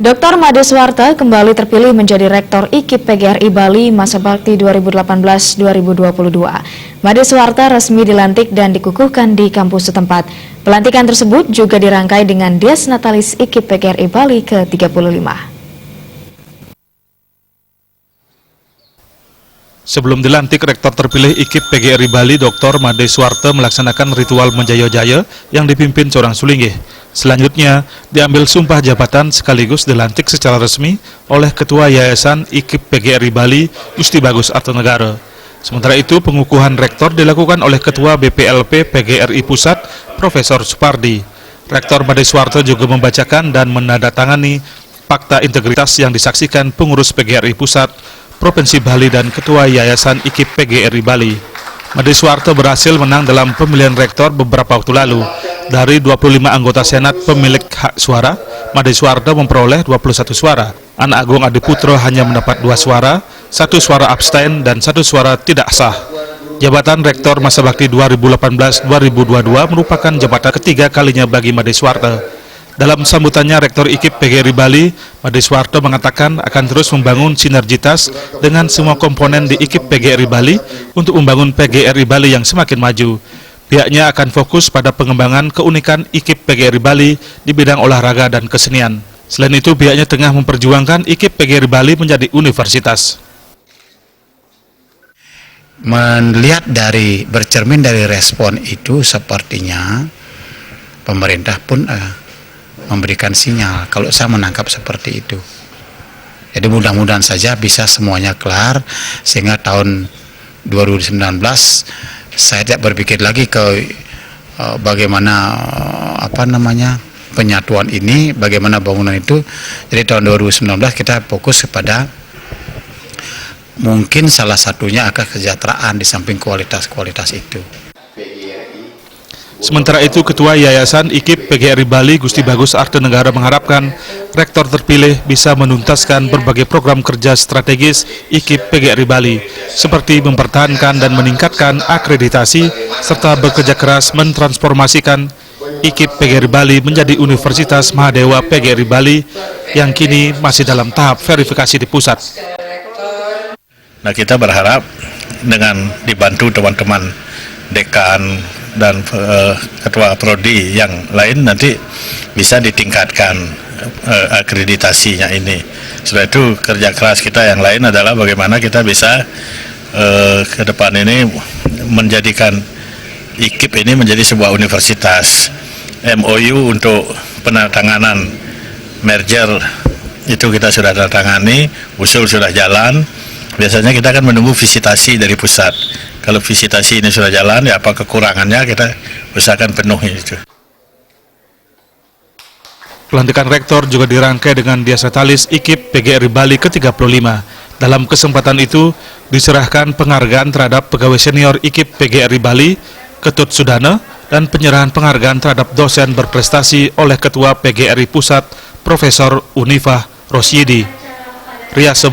Dr. Made Suwarta kembali terpilih menjadi Rektor IKIP PGRI Bali masa bakti 2018-2022. Made Suwarta resmi dilantik dan dikukuhkan di kampus setempat. Pelantikan tersebut juga dirangkai dengan Dies Natalis IKIP PGRI Bali ke-35. Sebelum dilantik, Rektor terpilih IKIP PGRI Bali, Dr. Made Suwarta melaksanakan ritual menjayo-jaya yang dipimpin seorang sulinggih. Selanjutnya, diambil sumpah jabatan sekaligus dilantik secara resmi oleh Ketua Yayasan IKIP PGRI Bali, Gusti Bagus Artonegara. Sementara itu, pengukuhan Rektor dilakukan oleh Ketua BPLP PGRI Pusat, Profesor Supardi. Rektor Made Suwarta juga membacakan dan menandatangani fakta integritas yang disaksikan pengurus PGRI Pusat, Provinsi Bali dan Ketua Yayasan IKIP PGRI Bali. Made Suwarta berhasil menang dalam pemilihan rektor beberapa waktu lalu. Dari 25 anggota Senat pemilik hak suara, Made Suwarta memperoleh 21 suara. Anak Agung Adiputro hanya mendapat 2 suara, 1 suara abstain dan 1 suara tidak sah. Jabatan Rektor masa bakti 2018-2022 merupakan jabatan ketiga kalinya bagi Made Suwarta. Dalam sambutannya, Rektor IKIP PGRI Bali, Made Suwarta mengatakan akan terus membangun sinergitas dengan semua komponen di IKIP PGRI Bali untuk membangun PGRI Bali yang semakin maju. Pihaknya akan fokus pada pengembangan keunikan IKIP PGRI Bali di bidang olahraga dan kesenian. Selain itu, pihaknya tengah memperjuangkan IKIP PGRI Bali menjadi universitas. Melihat bercermin dari respon itu, sepertinya pemerintah pun memberikan sinyal, kalau saya menangkap seperti itu. Jadi mudah-mudahan saja bisa semuanya kelar, sehingga tahun 2019 saya tidak berpikir lagi ke bagaimana penyatuan ini, bagaimana bangunan itu. Jadi tahun 2019 kita fokus kepada mungkin salah satunya akan kesejahteraan di samping kualitas-kualitas itu. Sementara itu, Ketua Yayasan IKIP PGRI Bali, Gusti Bagus Artonegara mengharapkan Rektor terpilih bisa menuntaskan berbagai program kerja strategis IKIP PGRI Bali, seperti mempertahankan dan meningkatkan akreditasi, serta bekerja keras mentransformasikan IKIP PGRI Bali menjadi Universitas Mahadewa PGRI Bali yang kini masih dalam tahap verifikasi di pusat. Nah, kita berharap dengan dibantu teman-teman dekan dan ketua prodi yang lain nanti bisa ditingkatkan akreditasinya ini. Setelah itu kerja keras kita yang lain adalah bagaimana kita bisa ke depan ini menjadikan IKIP ini menjadi sebuah universitas. MOU untuk penandatanganan merger itu kita sudah tangani, usul sudah jalan. Biasanya kita akan menunggu visitasi dari pusat. Kalau visitasi ini sudah jalan, ya apa kekurangannya kita usahakan penuhi itu. Pelantikan Rektor juga dirangkai dengan Dies Natalis IKIP PGRI Bali ke-35. Dalam kesempatan itu, diserahkan penghargaan terhadap pegawai senior IKIP PGRI Bali, Ketut Sudana, dan penyerahan penghargaan terhadap dosen berprestasi oleh Ketua PGRI Pusat, Profesor Unifah Rosyidi. Rias